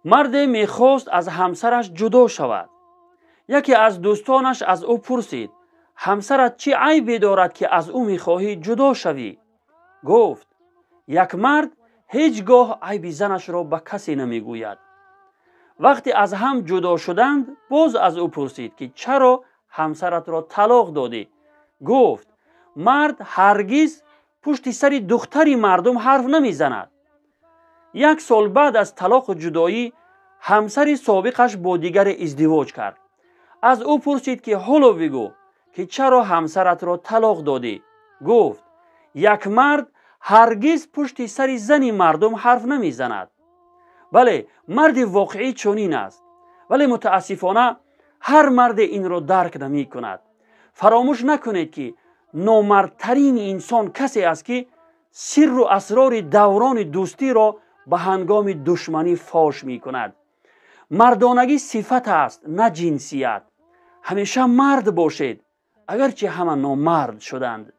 مرد میخواست از همسرش جدا شود. یکی از دوستانش از او پرسید: همسرت چه عیبی دارد که از او میخواهی جدا شوی؟ گفت: یک مرد هیچگاه عیب زنش را به کسی نمیگوید. وقتی از هم جدا شدند باز از او پرسید که چرا همسرت را طلاق دادی؟ گفت: مرد هرگز پشت سر دختری مردم حرف نمیزند. 1 سال بعد از طلاق و جدایی همسر سابقش با دیگر ازدواج کرد. از او پرسید که حالا بگو که چرا همسرت را طلاق دادی؟ گفت: یک مرد هرگز پشت سر زنی مردم حرف نمیزند. بله، مرد واقعی چنین است، ولی متاسفانه هر مرد این را درک نمی کند. فراموش نکنید که نامردترین انسان کسی است که سر و اسرار دوران دوستی را به هنگام دشمنی فاش می کند. مردانگی صفت است، نه جنسیت. همیشه مرد باشید، اگرچه همه نامرد شدند.